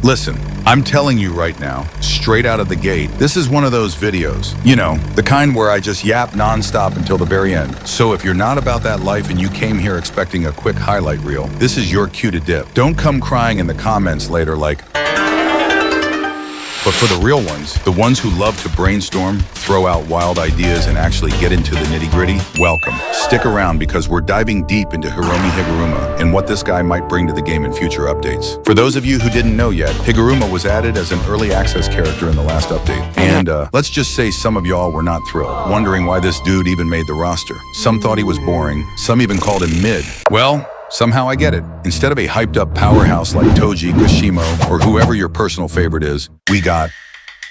Listen, I'm telling you right now, straight out of the gate, this is one of those videos. You know, the kind where I just yap nonstop until the very end. So if you're not about that life and you came here expecting a quick highlight reel, this is your cue to dip. Don't come crying in the comments later like... But for the real ones, the ones who love to brainstorm, throw out wild ideas, and actually get into the nitty-gritty, welcome. Stick around because we're diving deep into Higuruma and what this guy might bring to the game in future updates. For those of you who didn't know yet, Higuruma was added as an early access character in the last update. And let's just say some of y'all were not thrilled, wondering why this dude even made the roster. Some thought he was boring, some even called him mid. Well, somehow I get it. Instead of a hyped-up powerhouse like Toji, Kashimo, or whoever your personal favorite is, we got...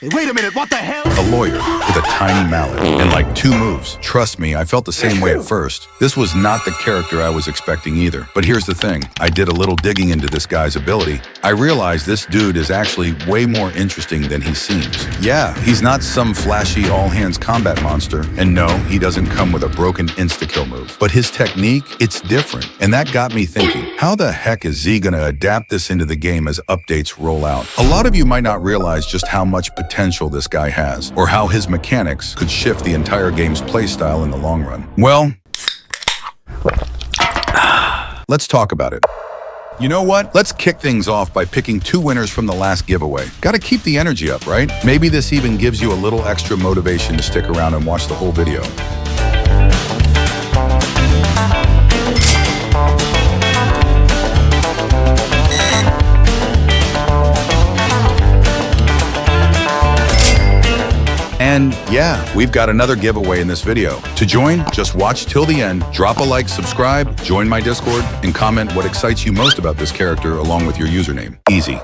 Hey, wait a minute, what the hell? A lawyer with a tiny mallet and like 2 moves. Trust me, I felt the same way at first. This was not the character I was expecting either. But here's the thing, I did a little digging into this guy's ability. I realized this dude is actually way more interesting than he seems. Yeah, he's not some flashy all-hands combat monster. And no, he doesn't come with a broken insta-kill move. But his technique, it's different. And that got me thinking, how the heck is Z gonna adapt this into the game as updates roll out? A lot of you might not realize just how much potential this guy has, or how his mechanics could shift the entire game's playstyle in the long run. Well, let's talk about it. You know what? Let's kick things off by picking 2 winners from the last giveaway. Gotta keep the energy up, right? Maybe this even gives you a little extra motivation to stick around and watch the whole video. And yeah, we've got another giveaway in this video. To join, just watch till the end, drop a like, subscribe, join my Discord, and comment what excites you most about this character along with your username. Easy.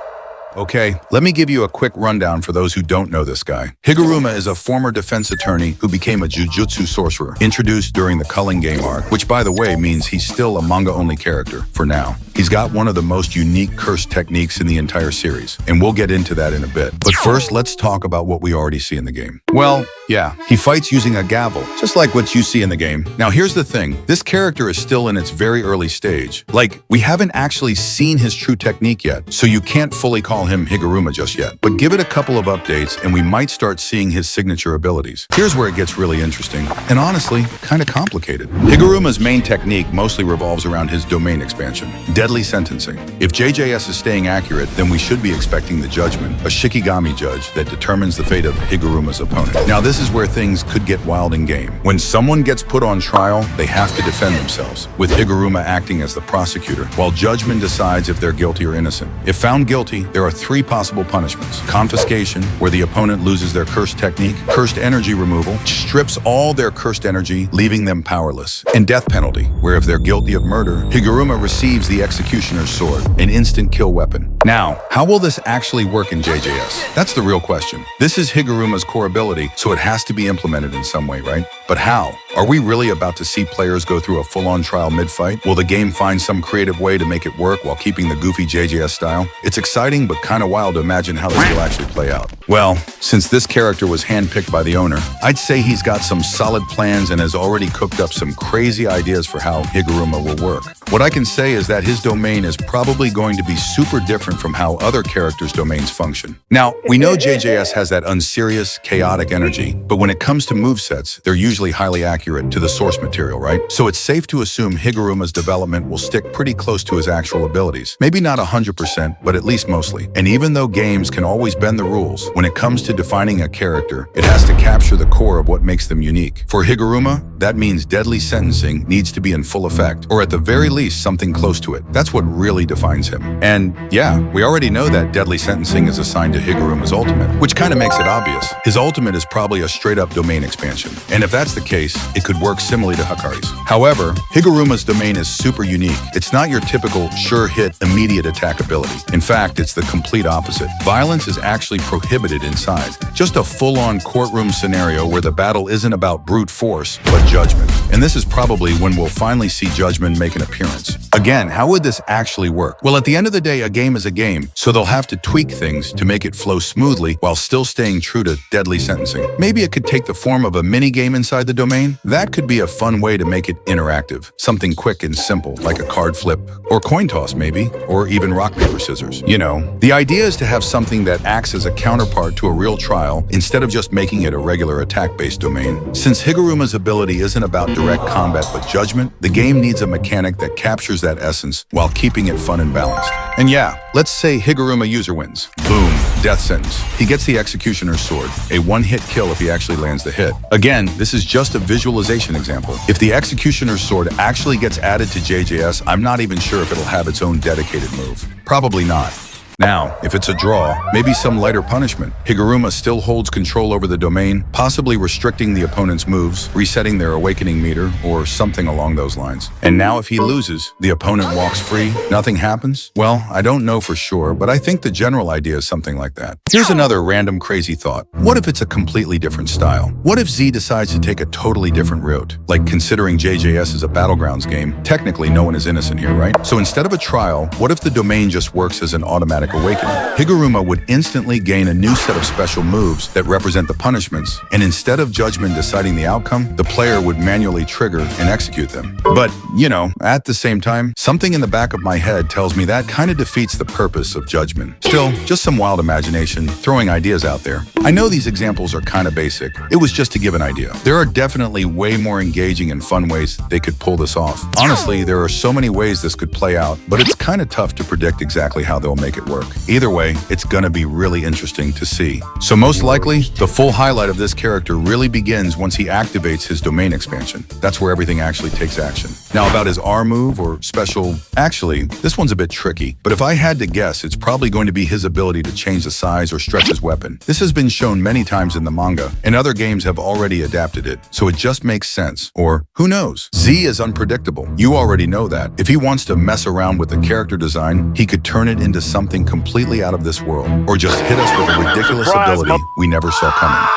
Okay, let me give you a quick rundown for those who don't know this guy. Higuruma is a former defense attorney who became a Jujutsu sorcerer, introduced during the Culling game arc, which by the way means he's still a manga-only character, for now. He's got one of the most unique curse techniques in the entire series, and we'll get into that in a bit. But first, let's talk about what we already see in the game. Well, yeah, he fights using a gavel, just like what you see in the game. Now here's the thing, this character is still in its very early stage. Like, we haven't actually seen his true technique yet, so you can't fully call him Higuruma just yet. But give it a couple of updates and we might start seeing his signature abilities. Here's where it gets really interesting, and honestly, kind of complicated. Higuruma's main technique mostly revolves around his domain expansion, deadly sentencing. If JJS is staying accurate, then we should be expecting the judgment, a Shikigami judge that determines the fate of Higuruma's opponent. Now this is where things could get wild in game. When someone gets put on trial, they have to defend themselves, with Higuruma acting as the prosecutor, while judgment decides if they're guilty or innocent. If found guilty, there are 3 possible punishments. Confiscation, where the opponent loses their cursed technique, cursed energy removal, strips all their cursed energy, leaving them powerless, and death penalty, where if they're guilty of murder, Higuruma receives the executioner's sword, an instant kill weapon. Now, how will this actually work in JJS? That's the real question. This is Higuruma's core ability, so it has to be implemented in some way, right? But how? Are we really about to see players go through a full-on trial mid-fight? Will the game find some creative way to make it work while keeping the goofy JJS style? It's exciting, but kind of wild to imagine how this will actually play out. Well, since this character was handpicked by the owner, I'd say he's got some solid plans and has already cooked up some crazy ideas for how Higuruma will work. What I can say is that his domain is probably going to be super different from how other characters' domains function. Now, we know JJS has that unserious, chaotic energy, but when it comes to movesets, they're usually highly accurate to the source material, right? So it's safe to assume Higuruma's development will stick pretty close to his actual abilities. Maybe not 100%, but at least mostly. And even though games can always bend the rules, when it comes to defining a character, it has to capture the core of what makes them unique. For Higuruma, that means deadly sentencing needs to be in full effect, or at the very least, something close to it. That's what really defines him. And yeah, we already know that deadly sentencing is assigned to Higuruma's ultimate, which kind of makes it obvious. His ultimate is probably a straight-up domain expansion. And if that's the case, it could work similarly to Hakari's. However, Higuruma's domain is super unique. It's not your typical sure-hit, immediate attack ability. In fact, it's the complete opposite. Violence is actually prohibited inside. Just a full-on courtroom scenario where the battle isn't about brute force, but judgment. And this is probably when we'll finally see Judgment make an appearance. Again, how would this actually work? Well, at the end of the day, a game is a game, so they'll have to tweak things to make it flow smoothly while still staying true to deadly sentencing. Maybe it could take the form of a mini-game inside the domain. That could be a fun way to make it interactive. Something quick and simple, like a card flip, or coin toss maybe, or even rock, paper, scissors. You know, the idea is to have something that acts as a counterpart to a real trial instead of just making it a regular attack-based domain. Since Higuruma's ability isn't about direct combat but judgment, the game needs a mechanic that captures that essence while keeping it fun and balanced. And yeah, let's say Higuruma user wins. Boom, death sentence. He gets the Executioner's Sword, a one-hit kill if he actually lands the hit. Again, this is just a visualization example. If the Executioner's Sword actually gets added to JJS, I'm not even sure if it'll have its own dedicated move. Probably not. Now, if it's a draw, maybe some lighter punishment. Higuruma still holds control over the domain, possibly restricting the opponent's moves, resetting their awakening meter, or something along those lines. And now if he loses, the opponent walks free, nothing happens? Well, I don't know for sure, but I think the general idea is something like that. Here's another random crazy thought. What if it's a completely different style? What if Z decides to take a totally different route? Like considering JJS is a Battlegrounds game, technically no one is innocent here, right? So instead of a trial, what if the domain just works as an automatic awakening? Higuruma would instantly gain a new set of special moves that represent the punishments, and instead of Judgment deciding the outcome, the player would manually trigger and execute them. But, you know, at the same time, something in the back of my head tells me that kind of defeats the purpose of Judgment. Still, just some wild imagination, throwing ideas out there. I know these examples are kind of basic. It was just to give an idea. There are definitely way more engaging and fun ways they could pull this off. Honestly, there are so many ways this could play out, but it's kind of tough to predict exactly how they'll make it work. Either way, it's gonna be really interesting to see. So most likely, the full highlight of this character really begins once he activates his domain expansion. That's where everything actually takes action. Now about his R move or special, actually, this one's a bit tricky, but if I had to guess, it's probably going to be his ability to change the size or stretch his weapon. This has been shown many times in the manga, and other games have already adapted it, so it just makes sense. Or who knows? Z is unpredictable. You already know that. If he wants to mess around with the character design, he could turn it into something completely out of this world, or just hit us with a ridiculous ability we never saw coming.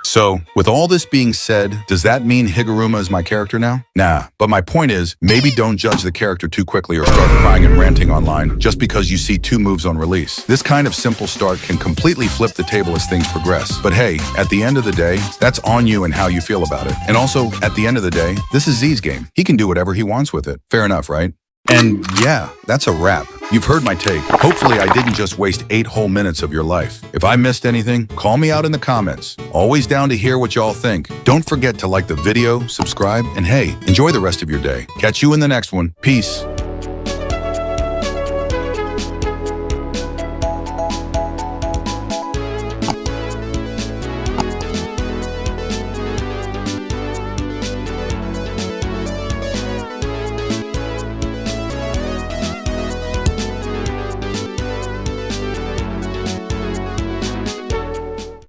So, with all this being said, does that mean Higuruma is my character now? Nah, but my point is, maybe don't judge the character too quickly or start crying and ranting online just because you see 2 moves on release. This kind of simple start can completely flip the table as things progress. But hey, at the end of the day, that's on you and how you feel about it. And also, at the end of the day, this is Z's game. He can do whatever he wants with it. Fair enough, right? And yeah, that's a wrap. You've heard my take. Hopefully I didn't just waste 8 whole minutes of your life. If I missed anything, call me out in the comments. Always down to hear what y'all think. Don't forget to like the video, subscribe, and hey, enjoy the rest of your day. Catch you in the next one. Peace.